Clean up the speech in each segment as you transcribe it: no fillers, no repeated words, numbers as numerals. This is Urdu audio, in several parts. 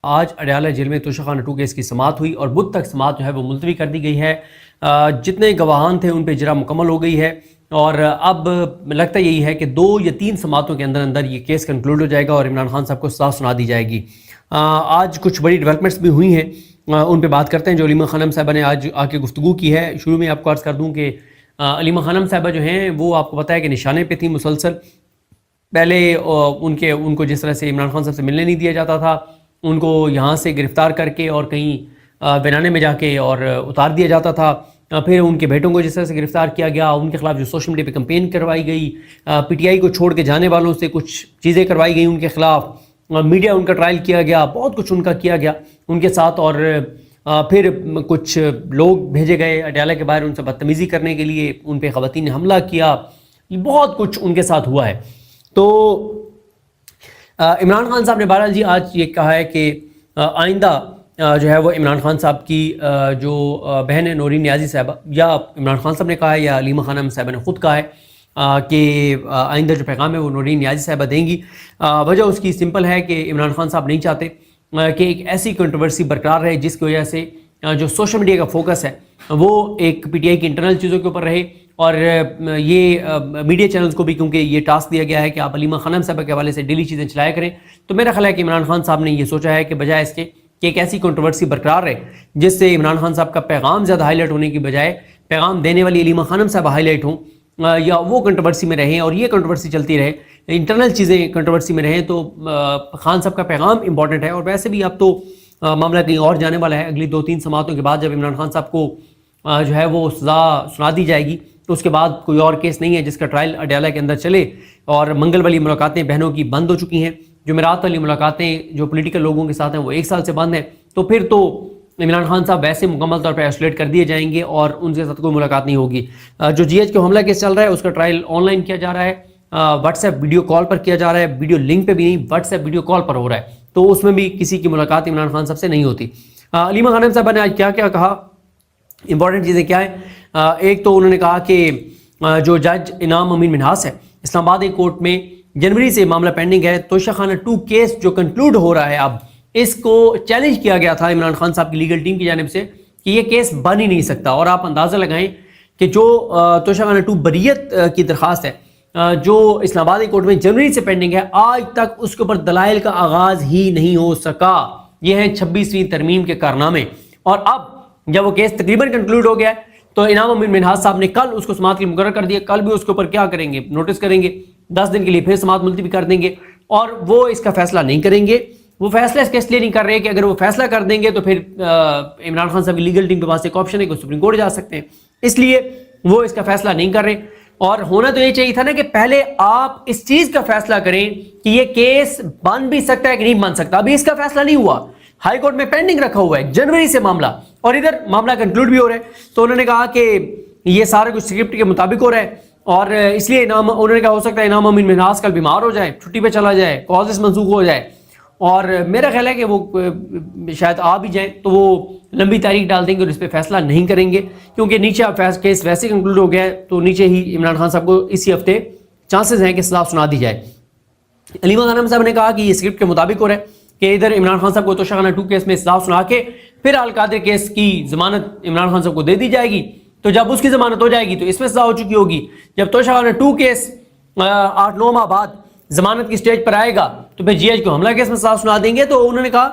آج اڈیالہ جیل میں توشہ خانہ 2 کیس کی سماعت ہوئی اور بدھ تک سماعت جو ہے وہ ملتوی کر دی گئی ہے۔ جتنے گواہان تھے ان پہ اجرا مکمل ہو گئی ہے اور اب لگتا یہی ہے کہ 2 یا 3 سماعتوں کے اندر اندر یہ کیس کنکلوڈ ہو جائے گا اور عمران خان صاحب کو سزا سنا دی جائے گی۔ آج کچھ بڑی ڈیولپمنٹس بھی ہوئی ہیں، ان پہ بات کرتے ہیں جو علیمہ خانم صاحبہ نے آج آ کے گفتگو کی ہے۔ شروع میں آپ کو عرض کر دوں کہ علیمہ خانم صاحبہ جو ہیں وہ آپ کو پتہ ہے کہ نشانے پہ تھیں مسلسل۔ پہلے ان کو جس طرح سے عمران خان صاحب سے ملنے نہیں دیا جاتا تھا، ان کو یہاں سے گرفتار کر کے اور کہیں بینانے میں جا کے اور اتار دیا جاتا تھا۔ پھر ان کے بیٹوں کو جس طرح سے گرفتار کیا گیا، ان کے خلاف جو سوشل میڈیا پہ کمپین کروائی گئی، پی ٹی آئی کو چھوڑ کے جانے والوں سے کچھ چیزیں کروائی گئیں ان کے خلاف، میڈیا ان کا ٹرائل کیا گیا، بہت کچھ ان کا کیا گیا ان کے ساتھ، اور پھر کچھ لوگ بھیجے گئے اڈیالہ کے باہر ان سے بدتمیزی کرنے کے لیے، ان پہ خواتین نے حملہ کیا، بہت کچھ ان کے ساتھ ہوا ہے۔ تو عمران خان صاحب نے بہرحال جی آج یہ کہا ہے کہ آئندہ جو ہے وہ عمران خان صاحب کی جو بہن ہے نورین نیازی صاحبہ، یا عمران خان صاحب نے کہا ہے یا علیمہ خانم صاحبہ نے خود کہا ہے کہ آئندہ جو پیغام ہے وہ نورین نیازی صاحبہ دیں گی۔ وجہ اس کی سمپل ہے کہ عمران خان صاحب نہیں چاہتے کہ ایک ایسی کنٹروورسی برقرار رہے جس کی وجہ سے جو سوشل میڈیا کا فوکس ہے وہ ایک پی ٹی آئی کی انٹرنل چیزوں کے اوپر رہے، اور یہ میڈیا چینلز کو بھی کیونکہ یہ ٹاسک دیا گیا ہے کہ آپ علیمہ خانم صاحبہ کے حوالے سے ڈیلی چیزیں چلایا کریں، تو میرا خیال ہے کہ عمران خان صاحب نے یہ سوچا ہے کہ بجائے اس کے کہ ایک ایسی کنٹروورسی برقرار رہے جس سے عمران خان صاحب کا پیغام زیادہ ہائی لائٹ ہونے کی بجائے پیغام دینے والی علیمہ خانم صاحب ہائی لائٹ ہوں، یا وہ کنٹروورسی میں رہیں اور یہ کنٹروورسی چلتی رہے، انٹرنل چیزیں کنٹروورسی میں رہیں، تو خان صاحب کا پیغام امپورٹنٹ ہے۔ اور ویسے بھی اب تو معاملہ کہیں اور جانے والا ہے، اگلی 2-3 سماعتوں کے بعد جب عمران خان صاحب کو جو ہے وہ سزا سنا دی جائے گی تو اس کے بعد کوئی اور کیس نہیں ہے جس کا ٹرائل اڈیالہ کے اندر چلے، اور منگل والی ملاقاتیں بہنوں کی بند ہو چکی ہیں، جمعرات والی ملاقاتیں جو پولیٹیکل لوگوں کے ساتھ ہیں وہ 1 سال سے بند ہیں، تو پھر تو عمران خان صاحب ویسے مکمل طور پہ آئسولیٹ کر دیے جائیں گے اور ان کے ساتھ کوئی ملاقات نہیں ہوگی۔ جو جی ایچ کے حملہ کیس چل رہا ہے اس کا ٹرائل آن لائن کیا جا رہا ہے، واٹس ایپ ویڈیو کال پر کیا جا رہا ہے، ویڈیو لنک پہ بھی نہیں، واٹس ایپ ویڈیو کال پر ہو رہا ہے، تو اس میں بھی کسی کی ملاقات عمران خان صاحب سے نہیں ہوتی۔ علیمہ خانم صاحبہ نے آج کیا کیا کہا، امپورٹنٹ چیزیں کیا ہیں؟ ایک تو انہوں نے کہا کہ جو جج انعام امین منہاس ہے اسلام آباد کورٹ میں جنوری سے معاملہ پینڈنگ ہے، توشہ خانہ 2 کیس جو کنکلوڈ ہو رہا ہے اب اس کو چیلنج کیا گیا تھا عمران خان صاحب کی لیگل ٹیم کی جانب سے کہ یہ کیس بن ہی نہیں سکتا، اور آپ اندازہ لگائیں کہ جو توشہ خانہ 2 بریت کی درخواست ہے جو اسلام آباد کورٹ میں جنوری سے پینڈنگ ہے، آج تک اس کے اوپر دلائل کا آغاز ہی نہیں ہو سکا۔ یہ ہیں 26ویں ترمیم کے کارنامے، اور اب جب وہ کیس تقریباً کنکلوڈ ہو گیا ہے تو انعام امین منہاس صاحب نے کل اس کو سماعت کے لیے مقرر کر دیا، کل بھی اس کے اوپر کیا کریں گے، نوٹس کریں گے، 10 دن کے لیے پھر سماعت ملتوی کر دیں گے، اور وہ اس کا فیصلہ نہیں کریں گے۔ وہ فیصلہ اس لیے نہیں کر رہے کہ اگر وہ فیصلہ کر دیں گے تو پھر عمران خان صاحب کی لیگل ٹیم کے پاس ایک آپشن ہے کہ سپریم کورٹ جا سکتے ہیں، اس لیے وہ اس کا فیصلہ نہیں کر رہے۔ اور ہونا تو یہ چاہیے تھا نا کہ پہلے آپ اس چیز کا فیصلہ کریں کہ یہ کیس بن بھی سکتا ہے کہ نہیں بن سکتا، ابھی اس کا فیصلہ نہیں ہوا، ہائی کورٹ میں پینڈنگ رکھا ہوا ہے جنوری سے معاملہ، اور ادھر معاملہ کنکلوڈ بھی ہو رہا ہے۔ تو انہوں نے کہا کہ یہ سارا کچھ اسکرپٹ کے مطابق ہو رہا ہے، اور اس لیے انہوں نے کہا ہو سکتا ہے انعام امین منہاس کل بیمار ہو جائے، چھٹی پہ چلا جائے، کازز منسوخ ہو جائے، اور میرا خیال ہے کہ وہ شاید آ بھی جائیں تو وہ لمبی تاریخ ڈال دیں گے اور اس پہ فیصلہ نہیں کریں گے، کیونکہ نیچے کیس ویسے کنکلوڈ ہو گیا ہے تو نیچے ہی عمران خان صاحب کو اسی ہفتے چانسز ہیں کہ سزا سنا دی جائے۔ علیمہ خانم صاحب نے کہا کہ یہ اسکرپٹ کے مطابق ہو رہا ہے کہ ادھر عمران خان صاحب کو توشہ خانہ 2 کیس میں سزا سنا کے پھر القادر کیس کی ضمانت عمران خان صاحب کو دے دی جائے گی، تو جب اس کی ضمانت ہو جائے گی تو اس میں سزا ہو چکی ہوگی، جب توشہ خانہ 2 کیس 8-9 ماہ بعد ضمانت کی سٹیج پر آئے گا تو پھر جی ایچ کو حملہ کیس میں سزا سنا دیں گے۔ تو انہوں نے کہا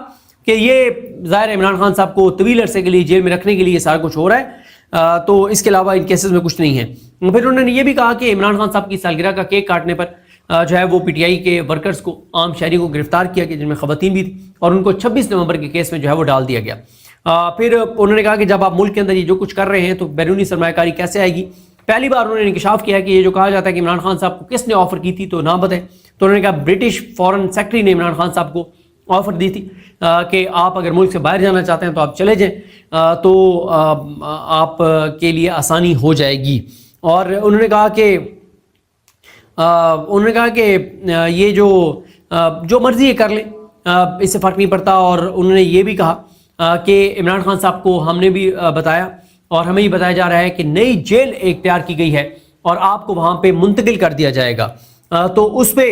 کہ یہ ظاہر عمران خان صاحب کو طویل عرصے کے لیے جیل میں رکھنے کے لیے سارا کچھ ہو رہا ہے، تو اس کے علاوہ ان کیسز میں کچھ نہیں ہے۔ پھر انہوں نے یہ بھی کہا کہ عمران خان صاحب کی سالگرہ کا کیک کاٹنے پر جو ہے وہ پی ٹی آئی کے ورکرز کو، عام شہریوں کو گرفتار کیا گیا جن میں خواتین بھی تھی، اور ان کو 26 نومبر کے کیس میں جو ہے وہ ڈال دیا گیا۔ پھر انہوں نے کہا کہ جب آپ ملک کے اندر یہ جو کچھ کر رہے ہیں تو بیرونی سرمایہ کاری کیسے آئے گی؟ پہلی بار انہوں نے انکشاف کیا کہ یہ جو کہا جاتا ہے کہ عمران خان صاحب کو کس نے آفر کی تھی تو نہ بتائیں، تو انہوں نے کہا برٹش فارن سیکرٹری نے عمران خان صاحب کو آفر دی تھی کہ آپ اگر ملک سے باہر جانا چاہتے ہیں تو آپ چلے جائیں، تو آپ کے لیے آسانی ہو جائے گی۔ اور انہوں نے کہا کہ یہ جو مرضی یہ کر لیں اس سے فرق نہیں پڑتا، اور انہوں نے یہ بھی کہا کہ عمران خان صاحب کو ہم نے بھی بتایا اور ہمیں یہ بتایا جا رہا ہے کہ نئی جیل ایک تیار کی گئی ہے اور آپ کو وہاں پہ منتقل کر دیا جائے گا، تو اس پہ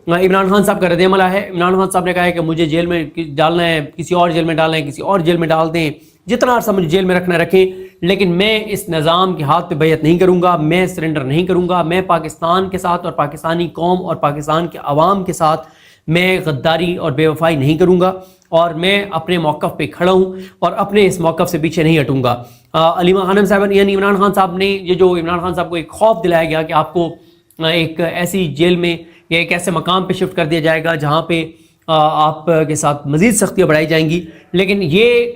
عمران خان صاحب کا رد عمل ہے. عمران خان صاحب نے کہا ہے کہ مجھے جیل میں ڈالنا ہے, کسی اور جیل میں ڈالنا ہے, کسی اور جیل میں ڈال دیں, جتنا عرصہ مجھے جیل میں رکھنا رکھیں, لیکن میں اس نظام کے ہاتھ پہ بیعت نہیں کروں گا, میں سرنڈر نہیں کروں گا. میں پاکستان کے ساتھ اور پاکستانی قوم اور پاکستان کے عوام کے ساتھ میں غداری اور بے وفائی نہیں کروں گا, اور میں اپنے موقف پہ کھڑا ہوں اور اپنے اس موقف سے پیچھے نہیں ہٹوں گا. علیمہ خانم صاحب یعنی عمران خان صاحب نے یہ جو عمران خان صاحب کو ایک خوف دلایا گیا کہ آپ کو ایک ایسی جیل میں یا ایک ایسے مقام پہ شفٹ کر دیا جائے گا جہاں پہ آپ کے ساتھ مزید سختیاں بڑھائی جائیں گی, لیکن یہ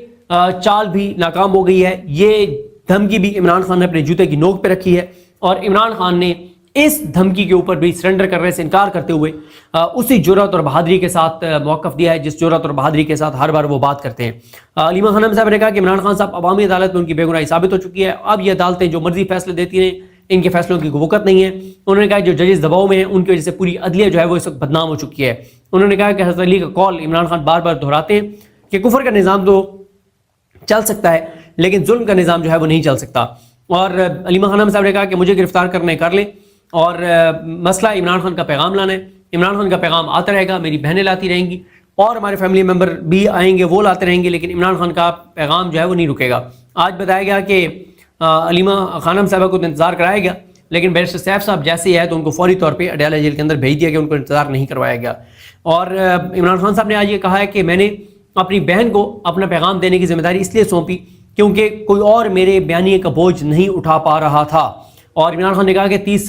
چال بھی ناکام ہو گئی ہے. یہ دھمکی بھی عمران خان نے اپنے جوتے کی نوک پہ رکھی ہے, اور عمران خان نے اس دھمکی کے اوپر بھی سرنڈر کرنے سے انکار کرتے ہوئے اسی جرأت اور بہادری کے ساتھ موقف دیا ہے جس جرأت اور بہادری کے ساتھ ہر بار وہ بات کرتے ہیں. علیمہ خانم صاحب نے کہا کہ عمران خان صاحب عوامی عدالت میں ان کی بے گناہی ثابت ہو چکی ہے, اب یہ عدالتیں جو مرضی فیصلے دیتی ہیں, ان کے فیصلوں کی وقت نہیں ہے. انہوں نے کہا جو ججز دباؤ میں ہیں ان کی وجہ سے پوری عدلیہ جو ہے وہ اس وقت بدنام ہو چکی ہے. انہوں نے کہا کہ حضرت علی کا قول عمران خان بار بار دہراتے ہیں کہ کفر کا نظام تو چل سکتا ہے لیکن ظلم کا نظام جو ہے وہ نہیں چل سکتا. اور علیمہ خانم صاحب نے کہا کہ مجھے گرفتار کرنے کر لیں, اور مسئلہ عمران خان کا پیغام لانا ہے. عمران خان کا پیغام آتا رہے گا, میری بہنیں لاتی رہیں گی, اور ہمارے فیملی ممبر بھی آئیں گے, وہ لاتے رہیں گے, لیکن عمران خان کا پیغام جو ہے وہ نہیں رکے گا. آج بتایا گیا کہ علیمہ خانم صاحبہ کو انتظار کرایا گیا, لیکن بیرسٹر سیف صاحب جیسے ہی ہے تو ان کو فوری طور پہ اڈیالہ جیل کے اندر بھیج دیا گیا, ان کو انتظار نہیں کروایا گیا. اور عمران خان صاحب نے آج یہ کہا ہے کہ میں نے اپنی بہن کو اپنا پیغام دینے کی ذمہ داری اس لیے سونپی کیونکہ کوئی اور میرے بیانیے کا بوجھ نہیں اٹھا پا رہا تھا. اور عمران خان نے کہا کہ 30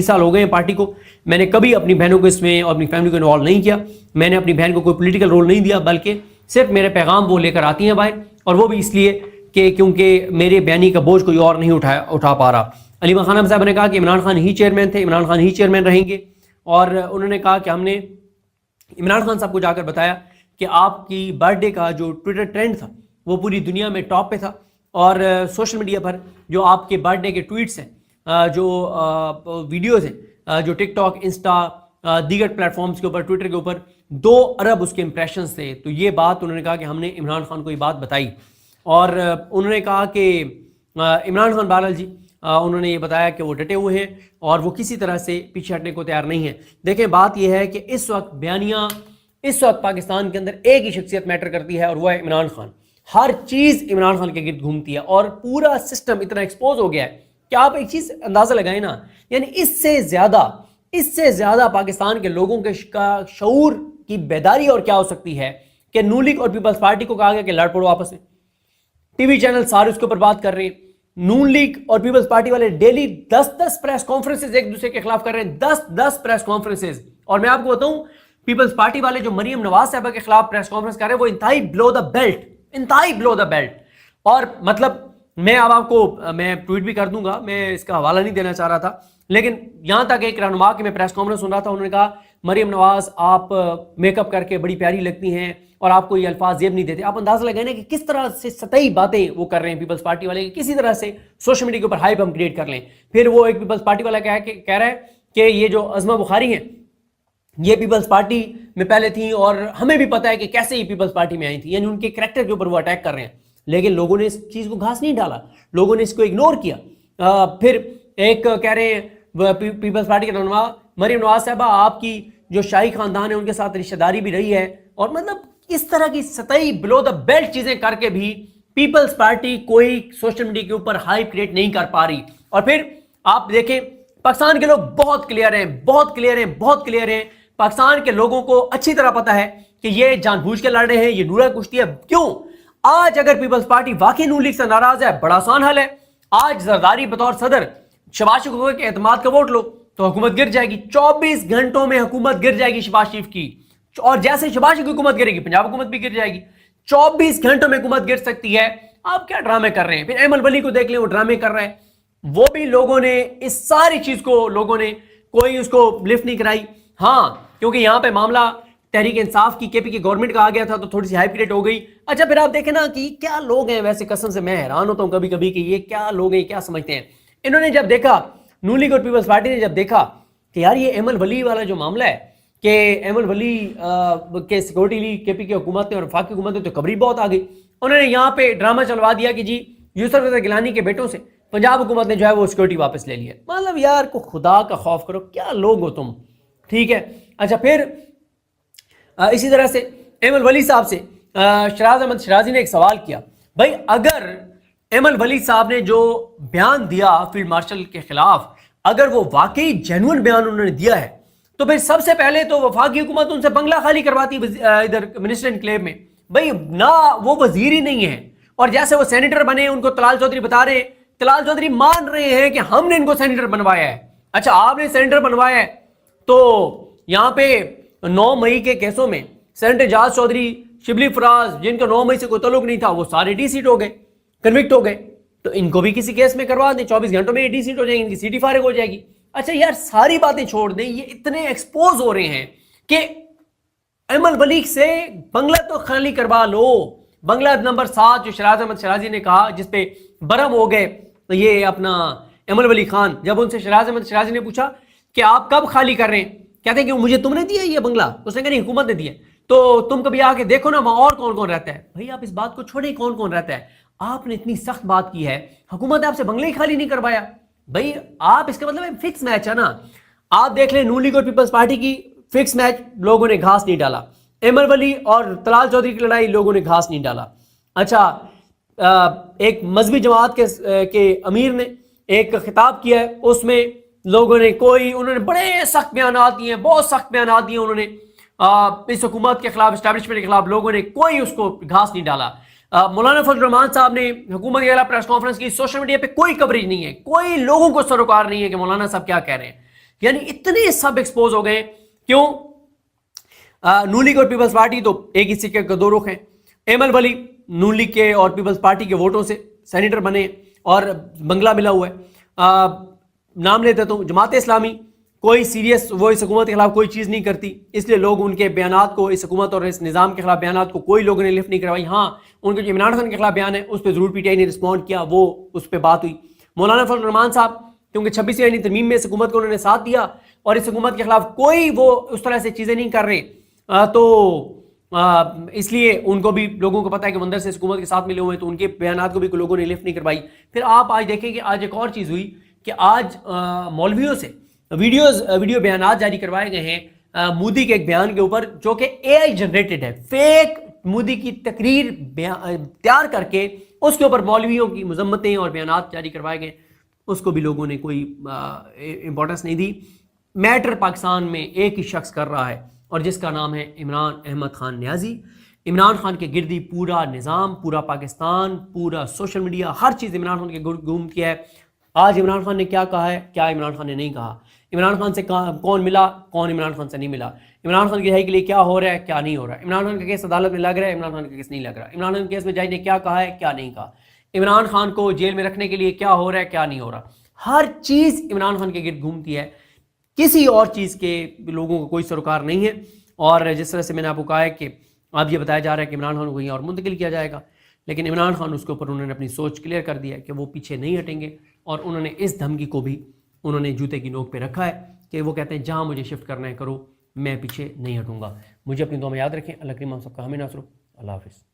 سال ہو گئے ہیں پارٹی کو, میں نے کبھی اپنی بہنوں کو اس میں اور اپنی فیملی کو انوالو نہیں کیا. میں نے اپنی بہن کو کوئی پولیٹیکل رول نہیں دیا, بلکہ صرف میرے پیغام وہ لے کر آتی ہیں باہر, اور وہ بھی اس لیے کہ کیونکہ میرے بیانی کا بوجھ کوئی اور نہیں اٹھا پا رہا. علیمہ خانم صاحب نے کہا کہ عمران خان ہی چیئرمین تھے, عمران خان ہی چیئرمین رہیں گے. اور انہوں نے کہا کہ ہم نے عمران خان صاحب کو جا کر بتایا کہ آپ کی برتھ ڈے کا جو ٹویٹر ٹرینڈ تھا وہ پوری دنیا میں ٹاپ پہ تھا, اور سوشل میڈیا پر جو آپ کے برتھ ڈے کے ٹویٹس ہیں, جو ویڈیوز ہیں, جو ٹک ٹاک, انسٹا, دیگر پلیٹ فارمز کے اوپر, ٹویٹر کے اوپر 2 ارب اس کے امپریشنز تھے. تو یہ بات انہوں نے کہا کہ ہم نے عمران خان کو یہ بات بتائی, اور انہوں نے کہا کہ عمران خان بہرحال جی انہوں نے یہ بتایا کہ وہ ڈٹے ہوئے ہیں اور وہ کسی طرح سے پیچھے ہٹنے کو تیار نہیں ہیں. دیکھیں بات یہ ہے کہ اس وقت بیانیہ, اس وقت پاکستان کے اندر ایک ہی شخصیت میٹر کرتی ہے, اور وہ ہے عمران خان. ہر چیز عمران خان کے گرد گھومتی ہے, اور پورا سسٹم اتنا ایکسپوز ہو گیا ہے کہ آپ ایک چیز اندازہ لگائیں نا, یعنی اس سے زیادہ پاکستان کے لوگوں کے شعور کی بیداری اور کیا ہو سکتی ہے کہ نون لیگ اور پیپلز پارٹی کو کہا گیا کہ لڑ پڑو آپس میں. ٹی وی چینل سارے اس کے اوپر بات کر رہے ہیں. نون لیگ اور پیپلز پارٹی والے ڈیلی 10 پریس کانفرنسز ایک دوسرے کے خلاف کر رہے ہیں, 10 پریس کانفرنسز. اور میں آپ کو بتاؤں پیپلز پارٹی والے جو مریم نواز صاحبہ کے خلاف پریس کانفرنس کر رہے ہیں وہ انتہائی بلو دا بیلٹ. اور مطلب میں اب آپ کو میں ٹویٹ بھی کر دوں گا, میں اس کا حوالہ نہیں دینا چاہ رہا تھا, لیکن یہاں تک ایک رہنما کے میں پریس کانفرنس سن رہا تھا, انہوں نے کہا مریم نواز آپ میک اپ کر کے بڑی پیاری لگتی ہیں اور آپ کو یہ الفاظ زیب نہیں دیتے. آپ اندازہ لگائیں نا کہ کس طرح سے سطحی باتیں وہ کر رہے ہیں پیپلز پارٹی والے, کسی طرح سے سوشل میڈیا کے اوپر ہائپ ہم کریٹ کر لیں. پھر وہ ایک پیپلز پارٹی والا کہہ رہا ہے کہ یہ جو عظمہ بخاری ہیں یہ پیپلز پارٹی میں پہلے تھیں اور ہمیں بھی پتہ ہے کہ کیسے یہ پیپلز پارٹی میں آئی تھی, یعنی ان کے کریکٹر کے اوپر وہ اٹیک کر رہے ہیں. لیکن لوگوں نے اس چیز کو گھاس نہیں ڈالا, لوگوں نے اس کو اگنور کیا. پھر ایک کہہ رہے ہیں پیپلز پارٹی کے رہنما مریم نواز صاحبہ آپ کی جو شاہی خاندان ہے ان کے ساتھ رشتہ داری بھی رہی ہے, اور مطلب اس طرح کی سطحی بلو دا بیلٹ چیزیں کر کے بھی پیپلز پارٹی کوئی سوشل میڈیا کے اوپر ہائپ کریٹ نہیں کر پا رہی. اور پھر آپ دیکھیں پاکستان کے لوگ بہت کلیئر ہیں. پاکستان کے لوگوں کو اچھی طرح پتا ہے کہ یہ جان بوجھ کے لڑ رہے ہیں, یہ نورا کشتی ہے. کیوں؟ آج اگر پیپلز پارٹی واقعی نون لیگ سے ناراض ہے, بڑا آسان حل ہے. آج زرداری بطور صدر شہباز شریف کے اعتماد کا ووٹ لو تو حکومت گر جائے گی. 24 گھنٹوں میں حکومت گر جائے گی شہباز شریف کی, اور جیسے شہباز شریف کی حکومت گرے گی پنجاب حکومت بھی گر جائے گی. 24 گھنٹوں میں حکومت گر سکتی ہے. آپ کیا ڈرامے کر رہے ہیں؟ پھر ایمل ولی کو دیکھ لیں, وہ ڈرامے کر رہے ہیں. وہ بھی لوگوں نے اس ساری چیز کو لوگوں نے کوئی اس کو لفٹ نہیں کرائی. ہاں کیونکہ یہاں پہ معاملہ تحریک انصاف کی کے پی کی گورنمنٹ کا آ گیا تھا تو تھوڑی سی ہائپ کریٹ ہو گئی. اچھا پھر آپ دیکھیں نا کہ کیا لوگ ہیں, ویسے قسم سے میں حیران ہوتا ہوں کبھی کبھی کہ یہ کیا لوگ ہیں, کیا سمجھتے ہیں. انہوں نے جب دیکھا, نون لیگ اور پیپلز پارٹی نے جب دیکھا کہ یار یہ ایمل ولی والا جو معاملہ ہے کہ ایمل ولی کے سیکورٹی لی کے پی کی حکومت نے اور وفاقی حکومت نے تو خبری بہت آ گئی. انہوں نے یہاں پہ ڈرامہ چلوا دیا کہ جی یوسف رضا گیلانی کے بیٹوں سے پنجاب حکومت نے جو ہے وہ سیکورٹی واپس لے لی ہے. مطلب یار کو خدا کا خوف کرو, کیا لوگ ہو تم, ٹھیک ہے. اچھا پھر اسی طرح سے ایمن ولی صاحب سے شہراز احمد شیرازی نے ایک سوال کیا, بھائی اگر ایمن ولی صاحب نے جو بیان دیا فیلڈ مارشل کے خلاف, اگر وہ واقعی جینوئن بیان انہوں نے دیا ہے تو پھر سب سے پہلے تو وفاقی حکومت ان سے بنگلہ خالی کرواتی ادھر منسٹر انکلیو میں. بھائی نہ وہ وزیر ہی نہیں ہے, اور جیسے وہ سینیٹر بنے ان کو طلال چودھری بتا رہے ہیں, طلال چودھری مان رہے ہیں کہ ہم نے ان کو سینیٹر بنوایا ہے. اچھا آپ نے سینیٹر بنوایا ہے تو یہاں پہ 9 مئی کے کیسوں میں سینیٹر اعجاز چودھری, شبلی فراز, جن کا 9 مئی سے کوئی تعلق نہیں تھا, وہ سارے ڈی سیٹ ہو گئے, کنوکٹ ہو گئے. تو ان کو بھی کسی کیس میں کروا دیں, 24 گھنٹوں میں یہ ڈی سیٹ ہو جائیں گی, ان کی سیٹی فارغ ہو جائے گی. اچھا یار ساری باتیں چھوڑ دیں, یہ اتنے ایکسپوز ہو رہے ہیں کہ ایمن ولی سے بنگلہ تو خالی کروا لو. بنگلہ نمبر 7 جو شہراز احمد شیرازی نے کہا, جس پہ برہم ہو گئے یہ اپنا ایمن ولی خان, جب ان سے شہراز احمد شیرازی نے پوچھا کہ آپ کب خالی کر رہے ہیں, کہتے ہیں کہ مجھے تم نے دیا یہ بنگلہ, اس نے کہا نہیں حکومت نے دیا, تو تم کبھی آ کے دیکھو نا وہاں اور کون کون رہتا ہے. بھائی آپ اس بات کو چھوڑیں کون کون رہتا ہے, آپ نے اتنی سخت بات کی ہے, حکومت نے آپ سے بنگلہ ہی خالی نہیں کروایا. بھائی آپ اس کا مطلب فکس میچ ہے نا. آپ دیکھ لیں نون لیگ اور پیپلز پارٹی کی فکس میچ, لوگوں نے گھاس نہیں ڈالا. ایمن ولی اور طلال چودھری کی لڑائی, لوگوں نے گھاس نہیں ڈالا. اچھا ایک مذہبی جماعت کے امیر نے ایک خطاب کیا ہے, اس میں لوگوں نے انہوں نے بڑے سخت بیانات دیے ہیں, بہت سخت بیانات دیے انہوں نے اس حکومت کے خلاف, اسٹیبلشمنٹ کے خلاف. لوگوں نے کوئی اس کو گھاس نہیں ڈالا. مولانا فضل الرحمان صاحب نے حکومت کے خلاف پریس کانفرنس کی, سوشل میڈیا پہ کوئی کوریج نہیں ہے, کوئی لوگوں کو سروکار نہیں ہے کہ مولانا صاحب کیا کہہ رہے ہیں. یعنی اتنے سب ایکسپوز ہو گئے. کیوں؟ نون لیگ اور پیپلز پارٹی تو ایک ہی سکے کے دو رخ ہیں. ایمن ولی نون لیگ کے اور پیپلز پارٹی کے ووٹوں سے سینیٹر بنے اور بنگلہ ملا ہوا ہے. نام لیتے تو جماعت اسلامی کوئی سیریس, وہ اس حکومت کے خلاف کوئی چیز نہیں کرتی, اس لیے لوگ ان کے بیانات کو, اس حکومت اور اس نظام کے خلاف بیانات کو کوئی لوگوں نے لفٹ نہیں کروائی. ہاں ان کے جو عمران خان کے خلاف بیان ہے اس پہ ضرور پی ٹی آئی نے رسپونڈ کیا, وہ اس پہ بات ہوئی. مولانا فضل الرحمان صاحب کیونکہ 26ویں آئینی ترمیم میں اس حکومت کو انہوں نے ساتھ دیا اور اس حکومت کے خلاف کوئی وہ اس طرح سے چیزیں نہیں کر رہے, تو اس لیے ان کو بھی لوگوں کو پتہ ہے کہ اندر سے اس حکومت کے ساتھ ملے ہوئے ہیں, تو ان کے بیانات کو بھی لوگوں نے لفٹ نہیں کروائی. پھر آپ آج دیکھیں کہ آج ایک اور چیز ہوئی کہ آج مولویوں سے ویڈیو بیانات جاری کروائے گئے ہیں مودی کے ایک بیان کے اوپر, جو کہ اے آئی جنریٹڈ ہے, فیک مودی کی تقریر تیار کر کے اس کے اوپر مولویوں کی مذمتیں اور بیانات جاری کروائے گئے. اس کو بھی لوگوں نے کوئی امپورٹنس نہیں دی. میٹر پاکستان میں ایک ہی شخص کر رہا ہے اور جس کا نام ہے عمران احمد خان نیازی. عمران خان کے گردی پورا نظام, پورا پاکستان, پورا سوشل میڈیا, ہر چیز عمران خان کے گرد گھوم کیا ہے. آج عمران خان نے کیا کہا ہے, کیا عمران خان نے نہیں کہا, عمران خان سے کون ملا, کون عمران خان سے نہیں ملا, عمران خان کی رہائی کے لیے کیا ہو رہا ہے, کیا نہیں ہو رہا ہے, عمران خان کا کیس عدالت میں لگ رہا ہے, عمران خان کا کیس نہیں لگ رہا, عمران خان کے کیس میں جج نے کیا کہا ہے, کیا نہیں کہا, عمران خان کو جیل میں رکھنے کے لیے کیا ہو رہا ہے, کیا نہیں ہو رہا. ہر چیز عمران خان کے گرد گھومتی ہے, کسی اور چیز کے لوگوں کو کوئی سروکار نہیں ہے. اور جس طرح سے میں نے آپ کو کہا ہے کہ اب یہ بتایا جا رہا ہے کہ عمران خان کو کہیں اور منتقل کیا جائے گا, لیکن عمران خان اس کے اوپر انہوں نے اپنی سوچ کلیئر کر دیا ہے کہ وہ پیچھے نہیں ہٹیں گے. اور انہوں نے اس دھمکی کو بھی انہوں نے جوتے کی نوک پہ رکھا ہے کہ وہ کہتے ہیں جہاں مجھے شفٹ کرنا ہے کرو, میں پیچھے نہیں ہٹوں گا. مجھے اپنی دعا میں یاد رکھیں. اللہ کریم ہم سب کا ہمیں ناصر ہو. اللہ حافظ.